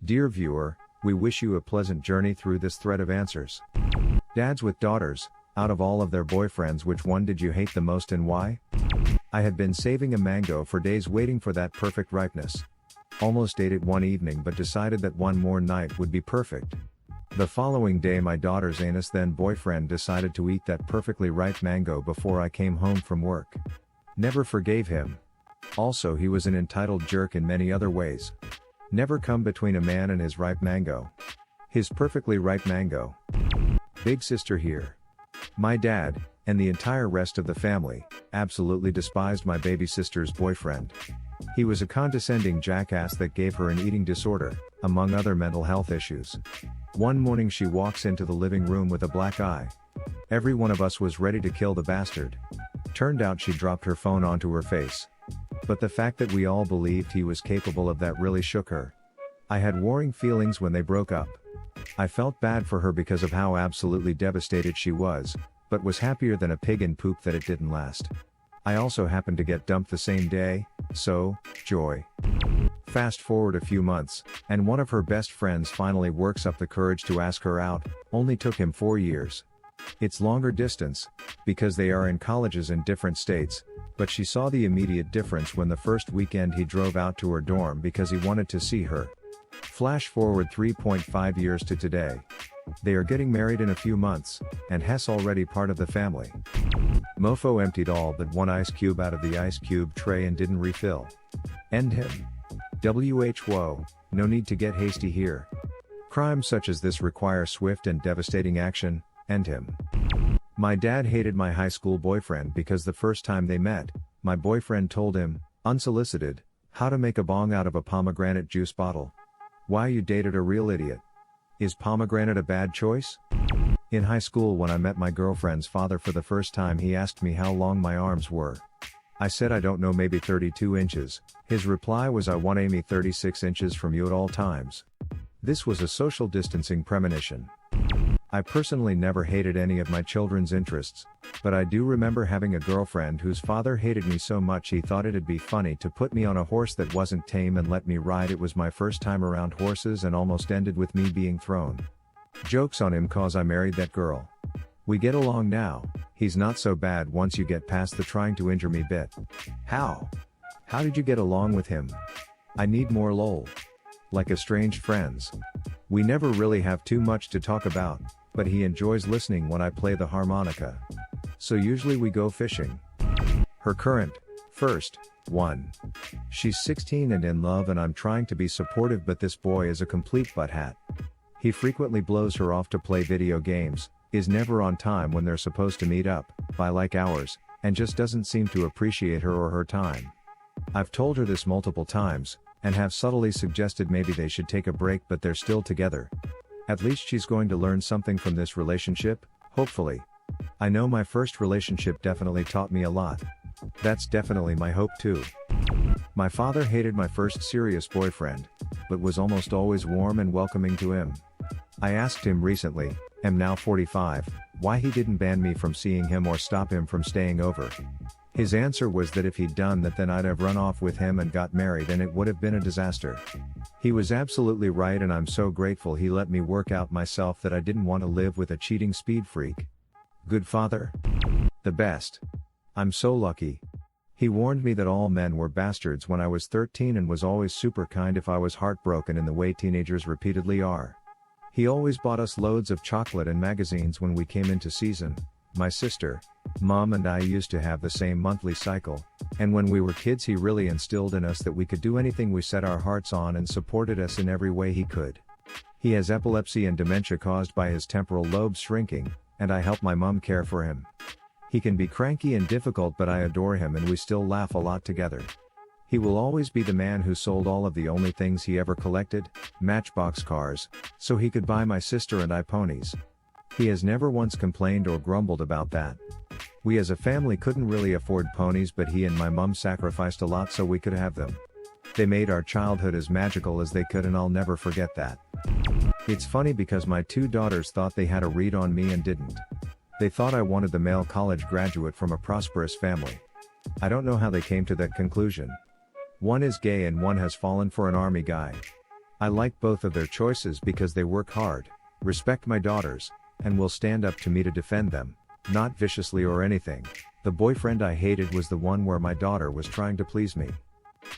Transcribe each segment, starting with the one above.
Dear viewer, we wish you a pleasant journey through this thread of answers. Dads with daughters, out of all of their boyfriends, which one did you hate the most and why? I had been saving a mango for days, waiting for that perfect ripeness. Almost ate it one evening, but decided that one more night would be perfect. The following day my daughter's anus then boyfriend decided to eat that perfectly ripe mango before I came home from work. Never forgave him. Also, he was an entitled jerk in many other ways. Never come between a man and his ripe mango. His perfectly ripe mango. Big sister here. My dad, and the entire rest of the family, absolutely despised my baby sister's boyfriend. He was a condescending jackass that gave her an eating disorder, among other mental health issues. One morning she walks into the living room with a black eye. Every one of us was ready to kill the bastard. Turned out she dropped her phone onto her face. But the fact that we all believed he was capable of that really shook her. I had warring feelings when they broke up. I felt bad for her because of how absolutely devastated she was, but was happier than a pig in poop that it didn't last. I also happened to get dumped the same day, so, joy. Fast forward a few months, and one of her best friends finally works up the courage to ask her out. Only took him 4 years. It's longer distance, because they are in colleges in different states, but she saw the immediate difference when the first weekend he drove out to her dorm because he wanted to see her. Flash forward 3.5 years to today. They are getting married in a few months, and Hess already part of the family. Mofo emptied all but one ice cube out of the ice cube tray and didn't refill. End him. Whoa, no need to get hasty here. Crimes such as this require swift and devastating action. End him. My dad hated my high school boyfriend because the first time they met, my boyfriend told him, unsolicited, how to make a bong out of a pomegranate juice bottle. Why, you dated a real idiot. Is pomegranate a bad choice? In high school, when I met my girlfriend's father for the first time, he asked me how long my arms were. I said I don't know, maybe 32 inches. His reply was, I want Amy 36 inches from you at all times. This was a social distancing premonition. I personally never hated any of my children's interests, but I do remember having a girlfriend whose father hated me so much he thought it'd be funny to put me on a horse that wasn't tame and let me ride. It was my first time around horses and almost ended with me being thrown. Jokes on him, cause I married that girl. We get along now. He's not so bad once you get past the trying to injure me bit. How did you get along with him? I need more lol. Like estranged friends. We never really have too much to talk about, but he enjoys listening when I play the harmonica. So usually we go fishing. Her current, first, one. She's 16 and in love, and I'm trying to be supportive, but this boy is a complete butthead. He frequently blows her off to play video games, is never on time when they're supposed to meet up, by like hours, and just doesn't seem to appreciate her or her time. I've told her this multiple times, and have subtly suggested maybe they should take a break, but they're still together. At least she's going to learn something from this relationship, hopefully. I know my first relationship definitely taught me a lot. That's definitely my hope too. My father hated my first serious boyfriend, but was almost always warm and welcoming to him. I asked him recently, am now 45, why he didn't ban me from seeing him or stop him from staying over. His answer was that if he'd done that, then I'd have run off with him and got married, and it would have been a disaster. He was absolutely right, and I'm so grateful he let me work out myself that I didn't want to live with a cheating speed freak. Good father? The best. I'm so lucky. He warned me that all men were bastards when I was 13 and was always super kind if I was heartbroken in the way teenagers repeatedly are. He always bought us loads of chocolate and magazines when we came into season. My sister, Mom and I used to have the same monthly cycle, and when we were kids he really instilled in us that we could do anything we set our hearts on and supported us in every way he could. He has epilepsy and dementia caused by his temporal lobes shrinking, and I help my mom care for him. He can be cranky and difficult, but I adore him and we still laugh a lot together. He will always be the man who sold all of the only things he ever collected, Matchbox cars, so he could buy my sister and I ponies. He has never once complained or grumbled about that. We as a family couldn't really afford ponies, but he and my mom sacrificed a lot so we could have them. They made our childhood as magical as they could, and I'll never forget that. It's funny because my two daughters thought they had a read on me and didn't. They thought I wanted the male college graduate from a prosperous family. I don't know how they came to that conclusion. One is gay and one has fallen for an army guy. I like both of their choices because they work hard, respect my daughters, and will stand up to me to defend them, not viciously or anything. The boyfriend I hated was the one where my daughter was trying to please me.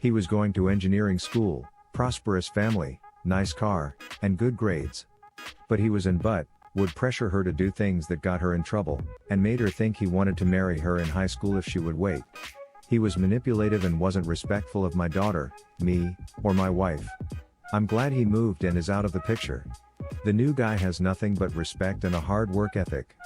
He was going to engineering school, prosperous family, nice car, and good grades. But he was would pressure her to do things that got her in trouble, and made her think he wanted to marry her in high school if she would wait. He was manipulative and wasn't respectful of my daughter, me, or my wife. I'm glad he moved and is out of the picture. The new guy has nothing but respect and a hard work ethic.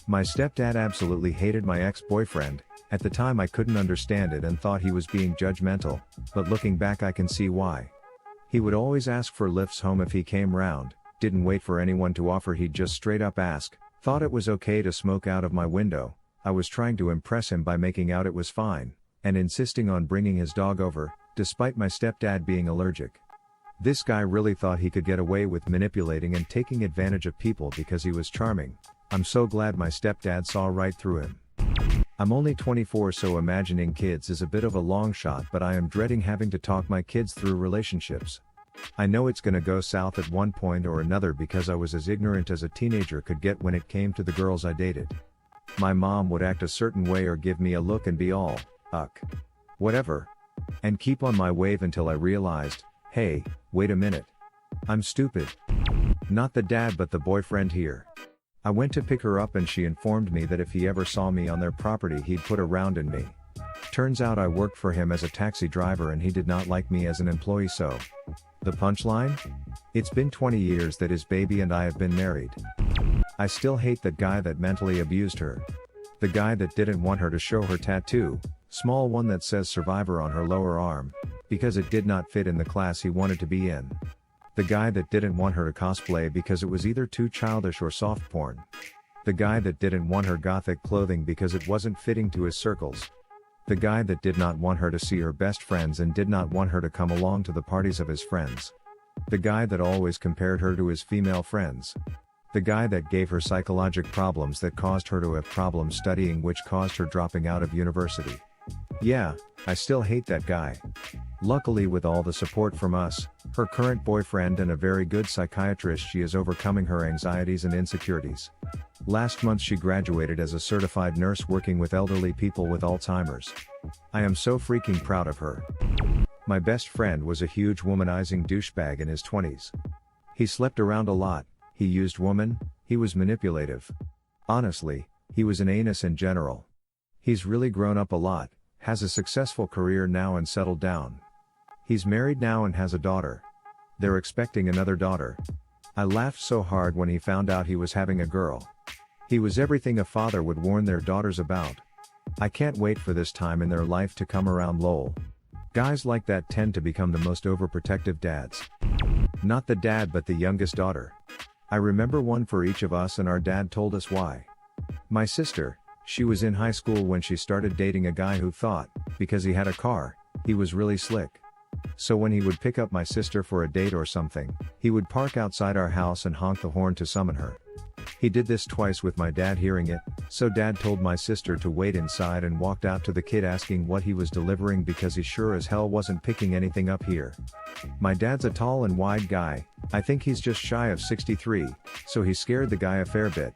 My stepdad absolutely hated my ex-boyfriend. At the time I couldn't understand it and thought he was being judgmental, but looking back I can see why. He would always ask for lifts home if he came round, didn't wait for anyone to offer, he'd just straight up ask, thought it was okay to smoke out of my window. I was trying to impress him by making out it was fine, and insisting on bringing his dog over, despite my stepdad being allergic. This guy really thought he could get away with manipulating and taking advantage of people because he was charming. I'm so glad my stepdad saw right through him. I'm only 24, so imagining kids is a bit of a long shot, but I am dreading having to talk my kids through relationships. I know it's gonna go south at one point or another because I was as ignorant as a teenager could get when it came to the girls I dated. My mom would act a certain way or give me a look and be all, whatever. And keep on my wave until I realized, hey, wait a minute. I'm stupid. Not the dad but the boyfriend here. I went to pick her up and she informed me that if he ever saw me on their property he'd put a round in me. Turns out I worked for him as a taxi driver and he did not like me as an employee, so. The punchline? It's been 20 years that his baby and I have been married. I still hate that guy that mentally abused her. The guy that didn't want her to show her tattoo, small one that says survivor on her lower arm, because it did not fit in the class he wanted to be in. The guy that didn't want her to cosplay because it was either too childish or soft porn. The guy that didn't want her gothic clothing because it wasn't fitting to his circles. The guy that did not want her to see her best friends and did not want her to come along to the parties of his friends. The guy that always compared her to his female friends. The guy that gave her psychological problems that caused her to have problems studying, which caused her dropping out of university. Yeah, I still hate that guy. Luckily, with all the support from us, her current boyfriend and a very good psychiatrist, she is overcoming her anxieties and insecurities. Last month she graduated as a certified nurse working with elderly people with Alzheimer's. I am so freaking proud of her. My best friend was a huge womanizing douchebag in his 20s. He slept around a lot, he used women, he was manipulative. Honestly, he was an anus in general. He's really grown up a lot, has a successful career now and settled down. He's married now and has a daughter. They're expecting another daughter. I laughed so hard when he found out he was having a girl. He was everything a father would warn their daughters about. I can't wait for this time in their life to come around, lol. Guys like that tend to become the most overprotective dads. Not the dad but the youngest daughter. I remember one for each of us and our dad told us why. My sister, she was in high school when she started dating a guy who thought, because he had a car, he was really slick. So when he would pick up my sister for a date or something, he would park outside our house and honk the horn to summon her. He did this twice with my dad hearing it, so dad told my sister to wait inside and walked out to the kid asking what he was delivering because he sure as hell wasn't picking anything up here. My dad's a tall and wide guy, I think he's just shy of 63, so he scared the guy a fair bit.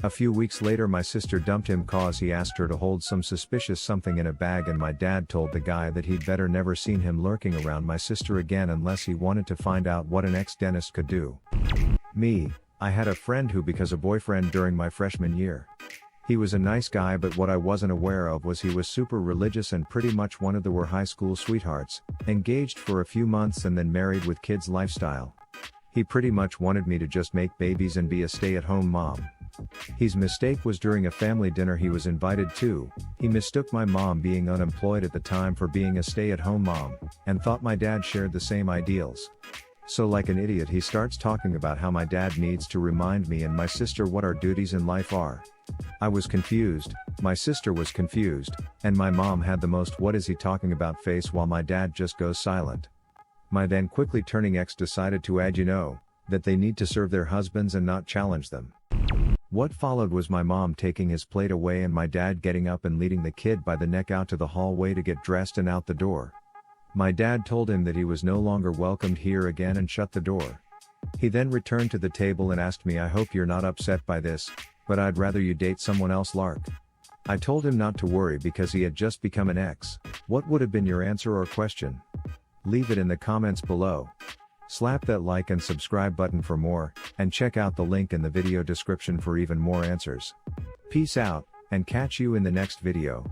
A few weeks later my sister dumped him cause he asked her to hold some suspicious something in a bag, and my dad told the guy that he'd better never seen him lurking around my sister again unless he wanted to find out what an ex-dentist could do. Me, I had a friend who became a boyfriend during my freshman year. He was a nice guy, but what I wasn't aware of was he was super religious and pretty much one of the were high school sweethearts, engaged for a few months and then married with kids lifestyle. He pretty much wanted me to just make babies and be a stay-at-home mom. His mistake was during a family dinner he was invited to, he mistook my mom being unemployed at the time for being a stay-at-home mom, and thought my dad shared the same ideals. So like an idiot he starts talking about how my dad needs to remind me and my sister what our duties in life are. I was confused, my sister was confused, and my mom had the most "what is he talking about" face while my dad just goes silent. My then quickly turning ex decided to add that they need to serve their husbands and not challenge them. What followed was my mom taking his plate away and my dad getting up and leading the kid by the neck out to the hallway to get dressed and out the door. My dad told him that he was no longer welcomed here again and shut the door. He then returned to the table and asked me, I hope you're not upset by this, but I'd rather you date someone else, Lark. I told him not to worry because he had just become an ex. What would have been your answer or question? Leave it in the comments below. Slap that like and subscribe button for more, and check out the link in the video description for even more answers. Peace out, and catch you in the next video.